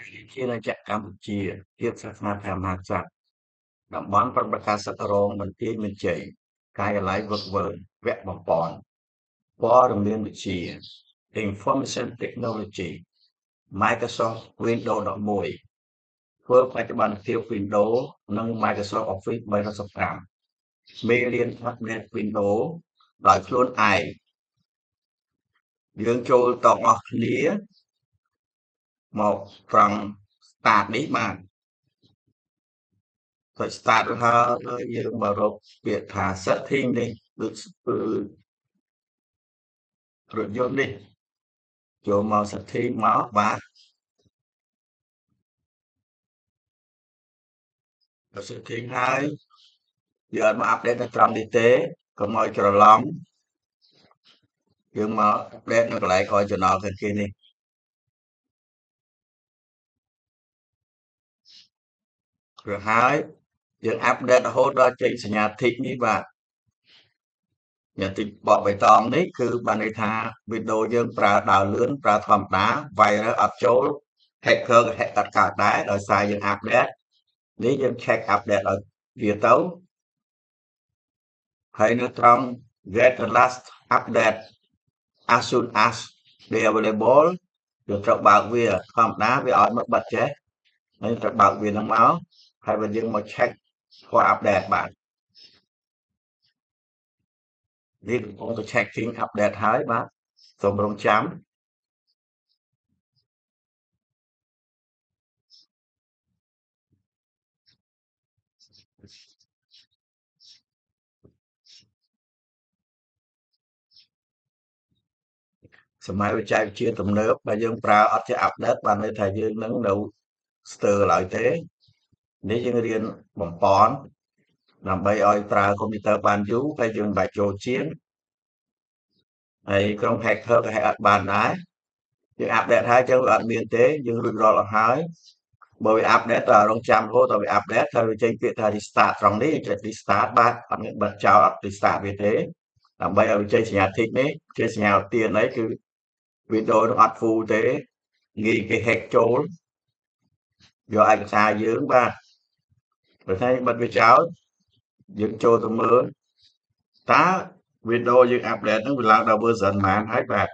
ជារាជកម្ពុជាភាពសាសនាព្រះមហាក្សត្រតំបន់ប្រតិបត្តិការសឹករងបន្ទាយមានជ័យកាយឡាយវឹកវើវគ្គបំប៉នព័ត៌មានវិទ្យា Information Technology Microsoft Windows 11ធ្វើបច្ចុប្បន្នភាព Windows និង Microsoft Office 365មេរៀន Update Windows ដោយខ្លួនឯងយើងចូលតអស់គ្នាមកត្រង់ start នេះបានទៅ start ទៅហើយយើងមករកពាក្យថា setting នេះដូចរថយន្តនេះចូលមក setting មកបាទដល់ setting ហើយយើងអត់មក update នៅត្រង់នេះទេកុំឲ្យច្រឡំយើងមក update នៅកន្លែងក្រោយ journal គេនេះរួចហើយយើង update រហូតដល់ចេញសញ្ញាធីកនេះបាទសញ្ញាធីកបកបៃតងនេះគឺបានន័យថា Windows យើងប្រើដើរលឿនប្រើធម្មតា virus អត់ចូល hacker ក៏ hack អត់កើតដែរដោយសារយើង update នេះយើង check update ឲ្យវាទៅហើយនៅត្រង់ get the last update as soon as they available យើងត្រូវបើកវាធម្មតាវាឲ្យមកបិទចេះហើយត្រូវបើកវានឹងមកហើយបើយើងមក check for update បាទនេះកំពុងតែ checking update ហើយបាទសូមរងចាំសម័យបច្ចេកវិទ្យាទំនើបបើយើងប្រើអត់ចេះ update បានន័យថាយើងនឹងនៅស្ទើរឡើយទេនេះយើងរៀនបំពន់ដើម្បីឲ្យប្រើកុំព្យូទ័របានយូរហើយយើងមិនបាច់ចូលជាងហើយក្រុម hacker ក៏ hack អត់បានដែរយើង update ហើយចឹងវាអត់មានទេយើងរួចរាល់អស់ហើយបើវា update តើរងចាំរហូតដល់វា update ហើយវាចេញពាក្យថា restart ត្រង់នេះចុច restart បាទអត់មានបិទចោលអត់ restart វាទេដើម្បីឲ្យវាចេញសញ្ញាធីកនេះជាសញ្ញាឧទានអីគឺ Windows នឹងអត់ full ទេងាយគេ hack ចូលយកឯកសារយើងបាទបើថាបិទវាចោលយើងចូលទៅមើលតើ Windows យើង update ហ្នឹងវាឡើងដល់ version ប៉ុន្មានហើយបាទ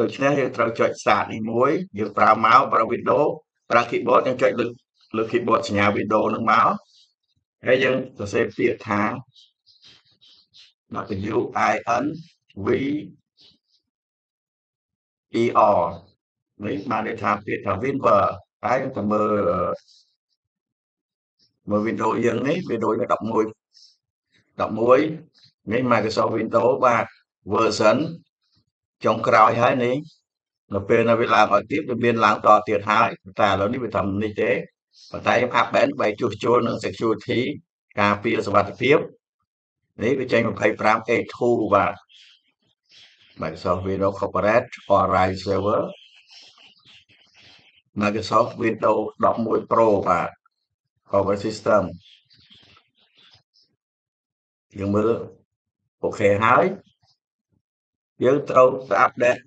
ដូច្នេះយើងត្រូវចុច start នេះមួយយើងប្រើ mouse ប្រើ Windows ប្រើ keyboard យើងចុចលើ keyboard សញ្ញា Windows ហ្នឹងមកហើយយើងសរសេរពាក្យថា WINVER នេះបានន័យថាពាក្យថា Winver តែយើងទៅមើល Windows យើងនេះ Windows 11នេះ Microsoft Windows បាទ version ចុងក្រោយហើយនេះនៅពេលនៅវាឡើងឲ្យទៀតវាមានឡើងតទៀតហើយតែឥឡូវនេះវាត្រឹមនេះទេប៉ុន្តែខ្ញុំ update ដើម្បីជួសជុលនឹង security ការពារសុវត្ថិភាពនេះវាចេញ 25A2 បាទ Microsoft Windows Corporate Authorized Server Microsoft Windows 11 Pro បាទ Operating System យើងមើលអូខេហើយយើងត្រូវទៅ update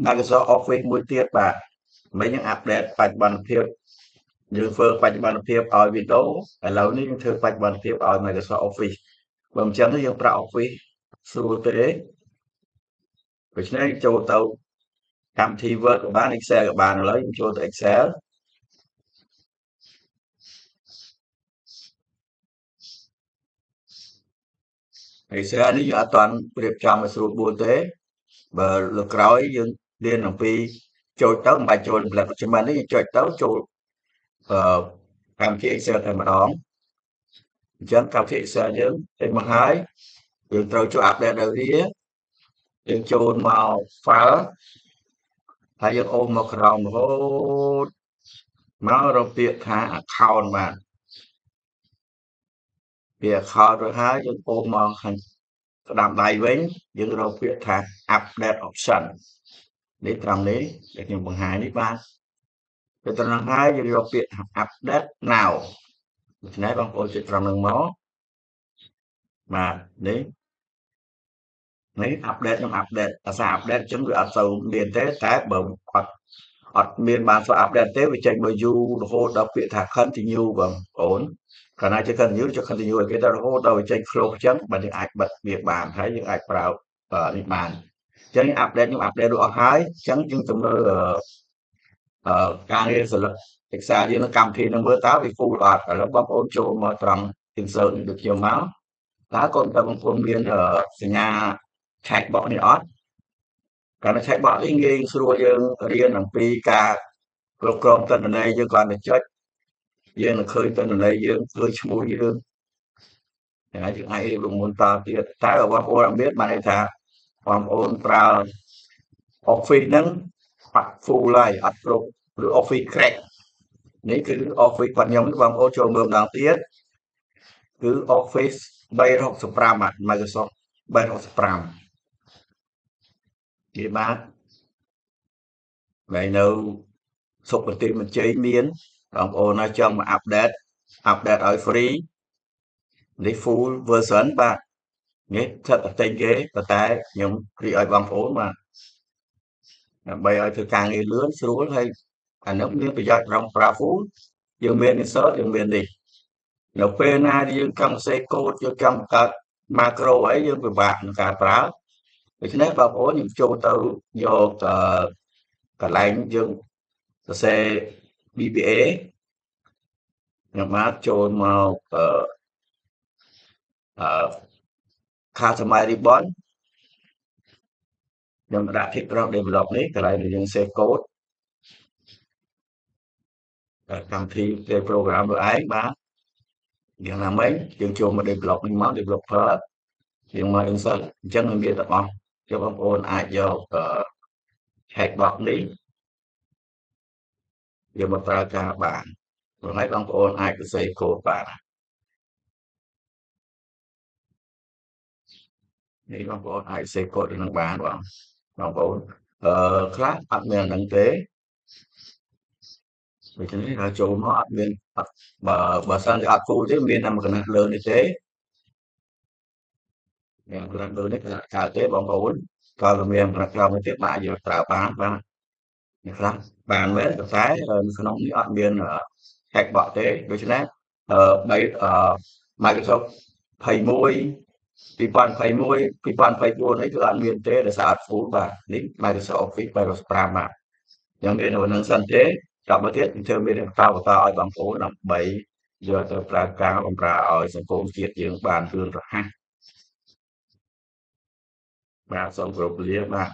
Microsoft Office មួយទៀតបាទមិនយើង update បច្ចុប្បន្នភាពយើងធ្វើបច្ចុប្បន្នភាពឲ្យ Windows ឥឡូវនេះយើងធ្វើបច្ចុប្បន្នភាពឲ្យ Microsoft Office បើមិនចឹងទេយើងប្រើ Office ស្រួលទេដូច្នេះចូលទៅកម្មវិធី Word ក៏បាន Excel ក៏បានឥឡូវយើងចូលទៅ Excel Excel នេះយើងអត់ទាន់រៀបចំឲ្យស្រួលបួលទេបើលើក្រោយយើងរៀនអំពីចូលទៅមិនបាច់ចូល Implement នេះចុចទៅចូលកម្មវិធី Excel តែម្ដងអញ្ចឹងកម្មវិធី Excel យើងចេញមកហើយយើងត្រូវចូល update ដល់វាយើងចូលមក file ហើយយើងអូសមកក្រោមរហូតមករកពាក្យថា account បាទពាក្យ account រួចហើយយើងអូសមកខាងស្ដាំដៃវិញយើងរកពាក្យថា update option នេះត្រង់នេះដែលខ្ញុំបង្ហាញនេះបាទទៅត្រង់ហើយយើងរកពាក្យថា update now ដូច្នេះបងប្អូនចុចត្រង់នឹងមកបាទនេះupdate ខ្ញុំ update អាសារ update អញ្ចឹងវាអត់សូវមានទេតែបើអត់ អត់មានបានស្វែងអាប់ដេតទេវាចេញមកយូររហូតដល់ពាក្យថា continue បងប្អូនកាលណាចេះ continue ចុះ continue ឲ្យគេដល់រហូតដល់វាចេញ close អញ្ចឹងបាទយើងអាចបិទវាបានហើយយើងអាចប្រើនេះបានអញ្ចឹងអាប់ដេតខ្ញុំអាប់ដេតរួចអស់ហើយអញ្ចឹងយើងទៅមើលការងារសិលឹកសិក្សាយើងនៅកម្មវិធីនឹងមើលតើវា full អត់ឥឡូវបងប្អូនចូលមកត្រង់ insert នេះដូចខ្ញុំមកតើកូនតើបងប្អូនមានសញ្ញា check box នេះអត់កាលណា check box នេះងាយស្រួលយើងរៀនអំពីការគ្រប់គ្រងទិន្នន័យយើងគ្រាន់តែចុចយើងនឹងឃើញទិន្នន័យយើងឃើញឈ្មោះយើងហើយយើងអាចរៀបរងមុនតទៀតតែបងប្អូនអត់មានបានន័យថាបងប្អូនប្រើ Office ហ្នឹងអត់ full ហើយអត់គ្រប់ឬ Office crack នេះគឺ Office របស់ខ្ញុំបងប្អូនចូលមើលម្ដងទៀតគឺ Office 365 Microsoft 365និយាយបាទហើយនៅសុខប្រតិមញ្ជ័យមានបងប្អូនណាចង់មកអាប់ដេតឲ្យ free នេះ full version បាទនេះស្ថិតតែទិញគេប៉ុន្តែខ្ញុំព្រីឲ្យបងប្អូនបាទដើម្បីឲ្យធ្វើការងារលឿនស្រួលហើយអានោះមានប្រយោជន៍ក្នុងប្រើ full យើងមាន insert យើងមាននេះនៅពេលណាយើងចង់សេកូដយើងចង់បង្កើត macro អីយើងពិបាកក្នុងការប្រើដូច្នេះបងប្អូនខ្ញុំចូលទៅយកកន្លែងយើងសរសេរ BPA ខ្ញុំមកចូលមកcustomer ribbon ខ្ញុំដាក់ background develop នេះកន្លែងដែលយើង save code កម្មវិធី program របស់ឯងបាទយ៉ាងណាមិញយើងចូលមក develop នេះមក developer យើងមក insert អញ្ចឹងវាមានទាំងអស់ចុះបងប្អូនអាចយក checkbox នេះយកមកប្រើការបានព្រោះហើយបងប្អូនអាចសរសេរ code បាននេះបងប្អូនអាចសរសេរ code នឹងបានបងប្អូនខ្លះអត់មានហ្នឹងទេដូច្នេះដល់ចូលមកអត់មានអត់បើសិនជាអត់ full ទេមានតែមួយកណ្ដាស់លើនេះទេមានកណ្ដាស់លើនេះកើតទេបងប្អូនក៏មានកណ្ដាស់ក្រោមនេះទៀតបាទយកប្រើបានបាទនេះខ្លះបានមែនប៉ុន្តែនៅក្នុងនេះអត់មាន checkbox ទេដូច្នេះMicrosoft 21 2021 2024នេះគឺអត់មានទេដោយសារអត់ full បាទនេះ Microsoft Office 365បាទยังមាននៅនឹងសិនទេចាប់មកទៀតខ្ញុំធ្វើមានបន្តឲ្យបងប្អូនដើម្បីយកទៅប្រើការបម្រើឲ្យសង្គមជាតិយើងបានលឿនរហ័សបាទសូមគោរពលាបាទ